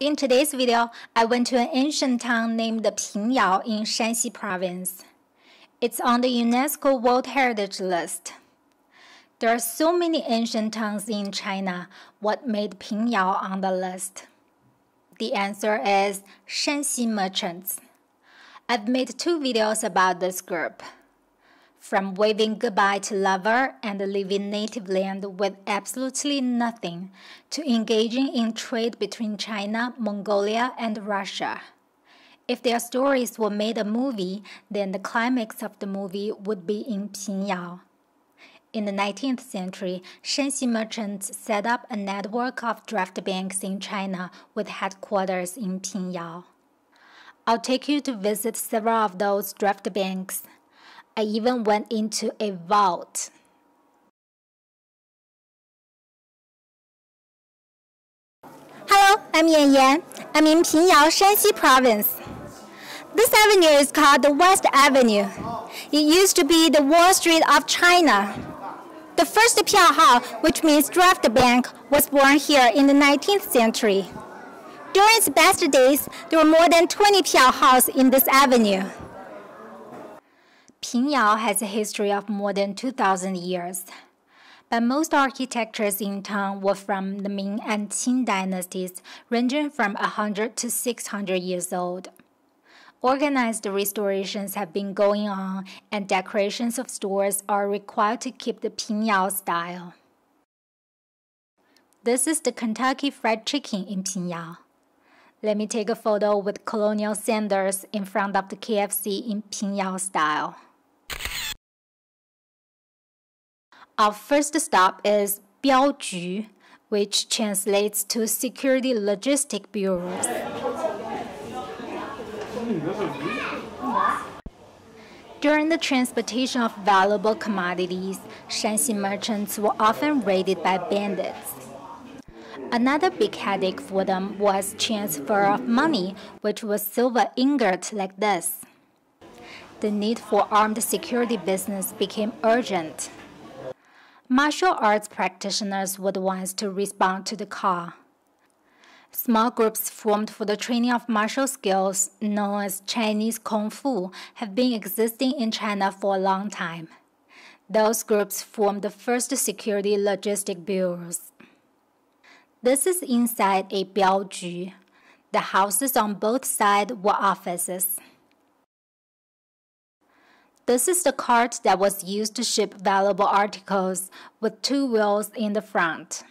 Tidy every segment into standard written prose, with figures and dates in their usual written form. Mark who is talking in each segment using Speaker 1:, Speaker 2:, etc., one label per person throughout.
Speaker 1: In today's video, I went to an ancient town named Pingyao in Shanxi province. It's on the UNESCO World Heritage List. There are so many ancient towns in China. What made Pingyao on the list? The answer is Shanxi merchants. I've made 2 videos about this group. From waving goodbye to lover and leaving native land with absolutely nothing, to engaging in trade between China, Mongolia, and Russia. If their stories were made a movie, then the climax of the movie would be in Pingyao. In the 19th century, Shanxi merchants set up a network of draft banks in China with headquarters in Pingyao. I'll take you to visit several of those draft banks. I even went into a vault. Hello, I'm Yan Yan. I'm in Pingyao, Shanxi province. This avenue is called the West Avenue. It used to be the Wall Street of China. The first Piaohao, which means draft bank, was born here in the 19th century. During its best days, there were more than 20 Piaohaos in this avenue. Pingyao has a history of more than 2,000 years, but most architectures in town were from the Ming and Qing dynasties, ranging from 100 to 600 years old. Organized restorations have been going on, and decorations of stores are required to keep the Pingyao style. This is the Kentucky Fried Chicken in Pingyao. Let me take a photo with colonial sandals in front of the KFC in Pingyao style. Our first stop is Biaoju, which translates to Security Logistic Bureaus. During the transportation of valuable commodities, Shanxi merchants were often raided by bandits. Another big headache for them was transfer of money, which was silver ingot like this. The need for armed security business became urgent. Martial arts practitioners were the ones to respond to the call. Small groups formed for the training of martial skills, known as Chinese Kung Fu, have been existing in China for a long time. Those groups formed the first security logistic bureaus. This is inside a Biaoju. The houses on both sides were offices. This is the cart that was used to ship valuable articles with 2 wheels in the front.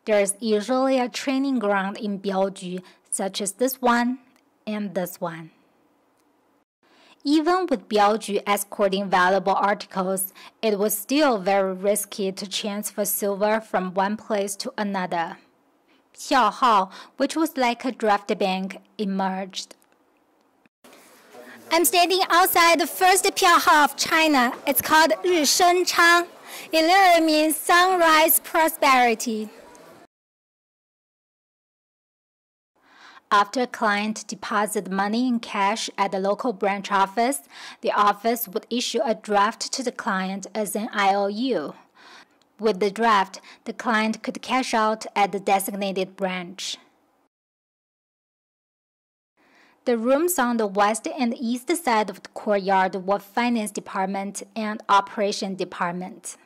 Speaker 1: There is usually a training ground in Biaoju, such as this one and this one. Even with Biaoju escorting valuable articles, it was still very risky to transfer silver from one place to another. Piaohao, which was like a draft bank, emerged. I'm standing outside the first Piaohao of China. It's called Rishengchang. It literally means sunrise prosperity. After a client deposited money in cash at the local branch office, the office would issue a draft to the client as an IOU. With the draft, the client could cash out at the designated branch. The rooms on the west and east side of the courtyard were finance department and operation department.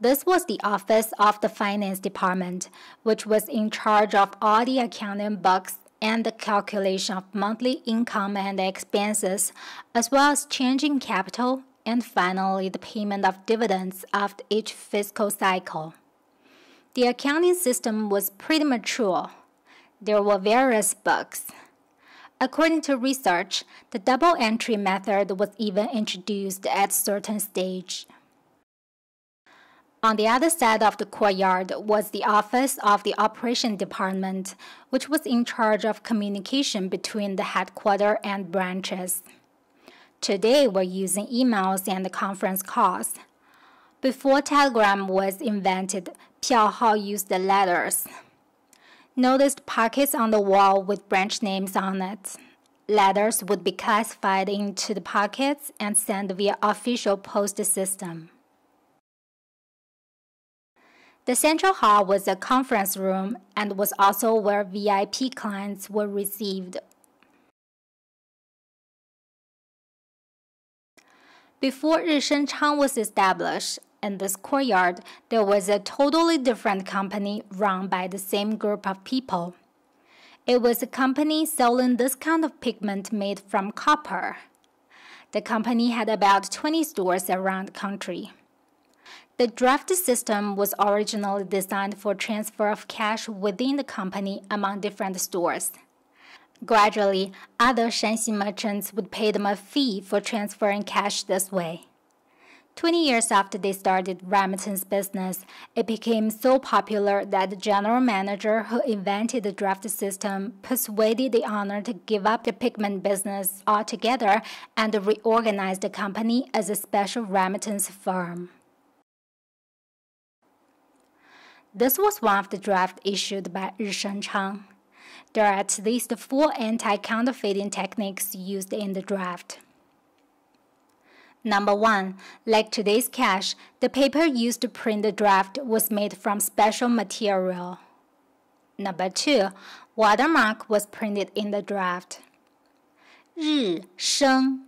Speaker 1: This was the office of the finance department, which was in charge of all the accounting books and the calculation of monthly income and expenses, as well as changing capital, and finally the payment of dividends after each fiscal cycle. The accounting system was pretty mature. There were various books. According to research, the double entry method was even introduced at a certain stage. On the other side of the courtyard was the office of the operation department, which was in charge of communication between the headquarters and branches. Today, we're using emails and conference calls. Before Telegram was invented, Piaohao used the letters. Notice pockets on the wall with branch names on it. Letters would be classified into the pockets and sent via official post system. The central hall was a conference room and was also where VIP clients were received. Before Rishengchang was established, in this courtyard, there was a totally different company run by the same group of people. It was a company selling this kind of pigment made from copper. The company had about 20 stores around the country. The draft system was originally designed for transfer of cash within the company among different stores. Gradually, other Shanxi merchants would pay them a fee for transferring cash this way. 20 years after they started remittance business, it became so popular that the general manager who invented the draft system persuaded the owner to give up the pigment business altogether and reorganize the company as a special remittance firm. This was one of the drafts issued by Rishengchang. There are at least 4 anti-counterfeiting techniques used in the draft. Number 1, like today's cash, the paper used to print the draft was made from special material. Number 2, watermark was printed in the draft. Rishengchang.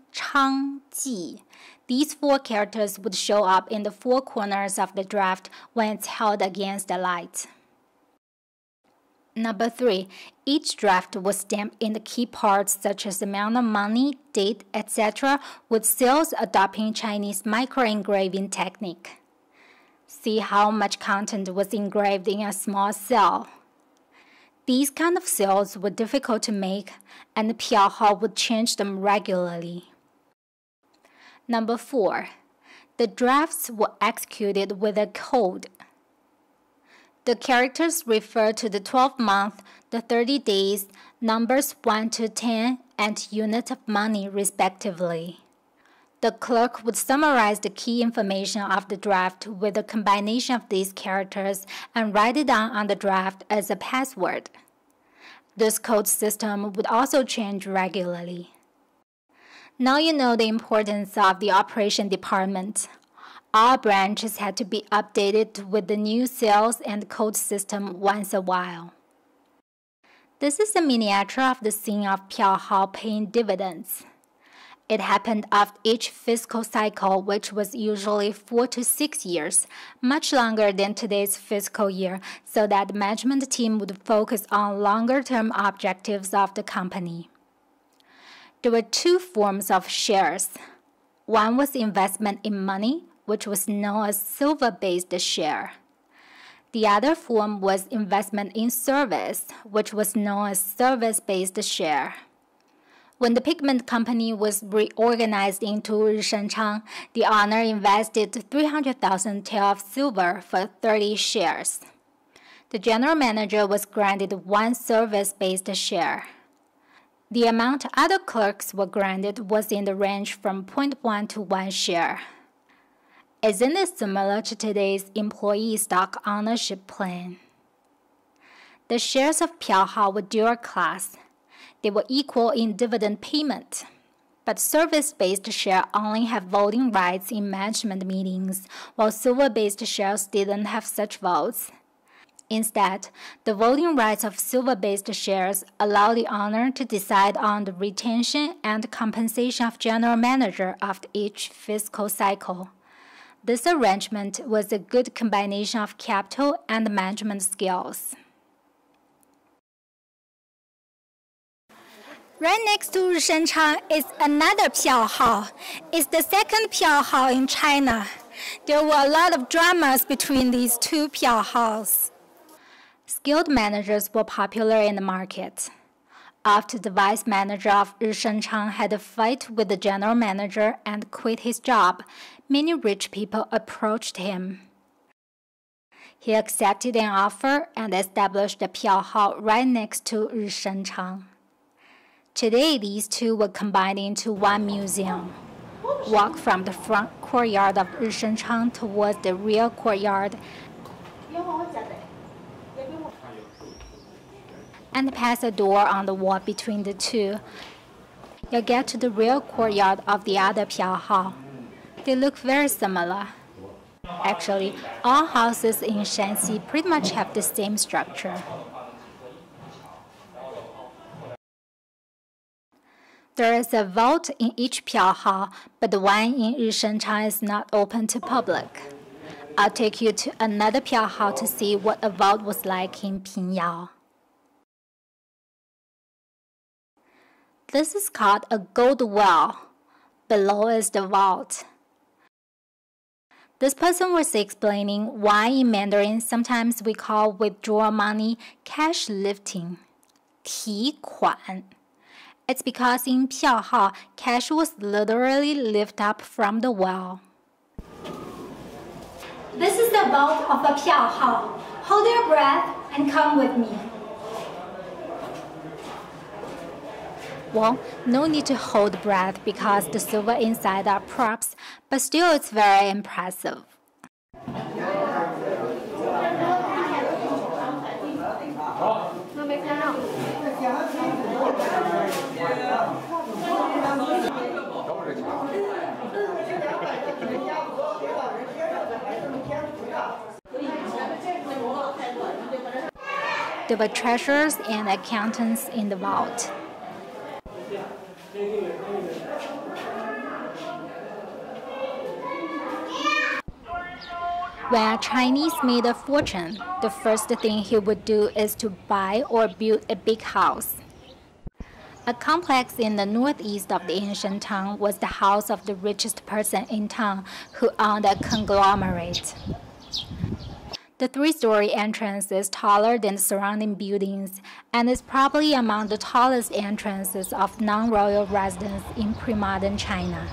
Speaker 1: These 4 characters would show up in the 4 corners of the draft when it's held against the light. Number 3, each draft was stamped in the key parts such as amount of money, date, etc. with seals adopting Chinese micro-engraving technique. See how much content was engraved in a small cell. These kind of seals were difficult to make, and Piaohao would change them regularly. Number 4, the drafts were executed with a code. The characters refer to the 12 month, the 30 days, numbers 1 to 10, and unit of money respectively. The clerk would summarize the key information of the draft with a combination of these characters and write it down on the draft as a password. This code system would also change regularly. Now you know the importance of the operation department. All branches had to be updated with the new sales and code system once a while. This is a miniature of the scene of Piaohao paying dividends. It happened after each fiscal cycle, which was usually 4 to 6 years, much longer than today's fiscal year, so that the management team would focus on longer-term objectives of the company. There were 2 forms of shares. One was investment in money, which was known as silver-based share. The other form was investment in service, which was known as service-based share. When the pigment company was reorganized into Rishengchang, the owner invested 300,000 tael of silver for 30 shares. The general manager was granted 1 service-based share. The amount other clerks were granted was in the range from 0.1 to 1 share. Isn't it similar to today's employee stock ownership plan? The shares of Piaohao were dual class. They were equal in dividend payment. But service-based shares only have voting rights in management meetings, while silver-based shares didn't have such votes. Instead, the voting rights of silver-based shares allow the owner to decide on the retention and compensation of general manager after each fiscal cycle. This arrangement was a good combination of capital and management skills. Right next to Rishengchang is another Piaohao. It's the second Piaohao in China. There were a lot of dramas between these 2 Piaohaos. Skilled managers were popular in the market. After the vice manager of Rishengchang had a fight with the general manager and quit his job, many rich people approached him. He accepted an offer and established a Piaohao right next to Rishengchang. Today, these 2 were combined into one museum. Walk from the front courtyard of Rishengchang towards the rear courtyard and pass a door on the wall between the 2. You'll get to the real courtyard of the other Piaohao. They look very similar. Actually, all houses in Shanxi pretty much have the same structure. There is a vault in each Piaohao, but the one in Rishengchang is not open to public. I'll take you to another Piaohao to see what a vault was like in Pingyao. This is called a gold well. Below is the vault. This person was explaining why in Mandarin sometimes we call withdraw money cash lifting, 提款. It's because in Piaohao, cash was literally lifted up from the well. This is the vault of a Piaohao. Hold your breath and come with me. Well, no need to hold breath because the silver inside are props, but still it's very impressive. There were treasurers and accountants in the vault. When a Chinese made a fortune, the first thing he would do is to buy or build a big house. A complex in the northeast of the ancient town was the house of the richest person in town who owned a conglomerate. The three-story entrance is taller than the surrounding buildings and is probably among the tallest entrances of non-royal residents in pre-modern China.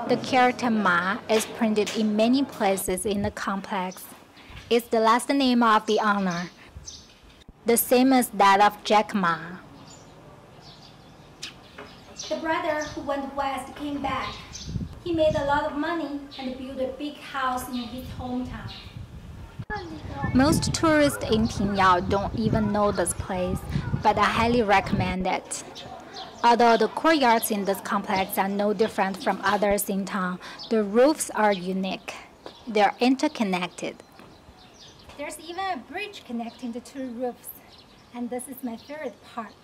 Speaker 1: The character Ma is printed in many places in the complex. It's the last name of the owner, the same as that of Jack Ma. The brother who went west came back. He made a lot of money and built a big house in his hometown. Most tourists in Pingyao don't even know this place, but I highly recommend it. Although the courtyards in this complex are no different from others in town, the roofs are unique. They're interconnected. There's even a bridge connecting the two roofs, and this is my favorite part.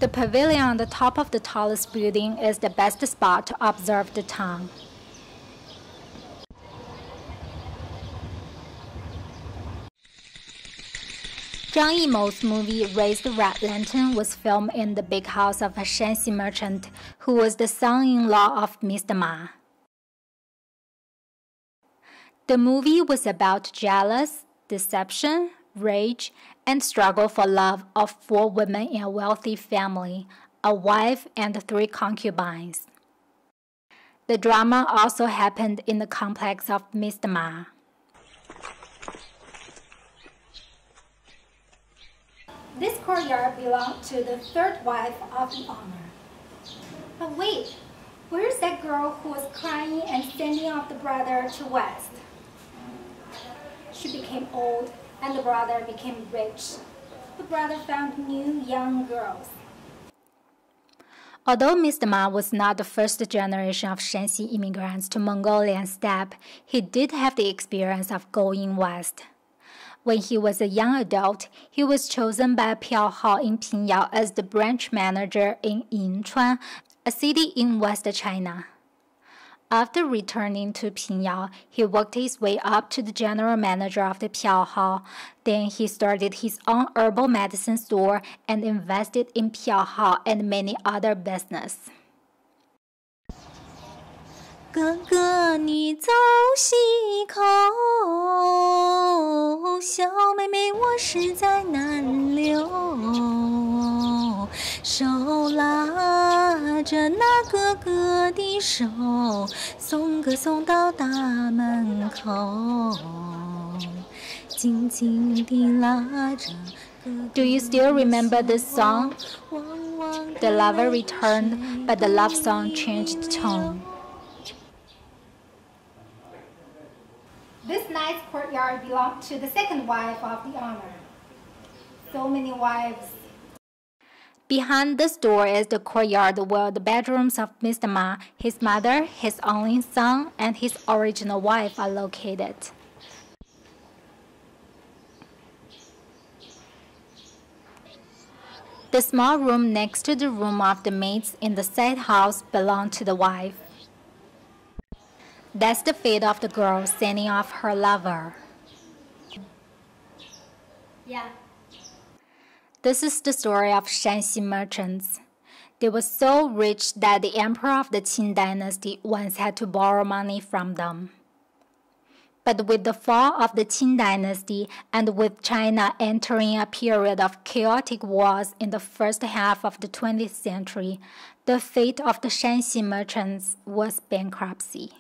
Speaker 1: The pavilion on the top of the tallest building is the best spot to observe the town. Zhang Yimou's movie Raise the Red Lantern was filmed in the big house of a Shanxi merchant who was the son-in-law of Mr. Ma. The movie was about jealous, deception, rage, and struggle for love of 4 women in a wealthy family, a wife and 3 concubines. The drama also happened in the complex of Mr. Ma. This courtyard belonged to the 3rd wife of the owner. But wait, where's that girl who was crying and sending off the brother to west? She became old and the brother became rich. The brother found new young girls. Although Mr. Ma was not the first generation of Shanxi immigrants to Mongolian steppe, he did have the experience of going west. When he was a young adult, he was chosen by Piaohao in Pingyao as the branch manager in Yinchuan, a city in West China. After returning to Pingyao, he worked his way up to the general manager of the Piaohao. Then he started his own herbal medicine store and invested in Piaohao and many other businesses. 哥哥你走西口，小妹妹我实在难留，手拉着那哥哥的手，送歌送到大门口，紧紧地拉着。Do you still remember this song? The lover returned, but the love song changed tone. This nice courtyard belonged to the 2nd wife of the owner. So many wives. Behind this door is the courtyard where the bedrooms of Mr. Ma, his mother, his only son, and his original wife are located. The small room next to the room of the maids in the said house belonged to the wife. That's the fate of the girl sending off her lover. Yeah. This is the story of Shanxi merchants. They were so rich that the emperor of the Qin dynasty once had to borrow money from them. But with the fall of the Qin dynasty and with China entering a period of chaotic wars in the first half of the 20th century, the fate of the Shanxi merchants was bankruptcy.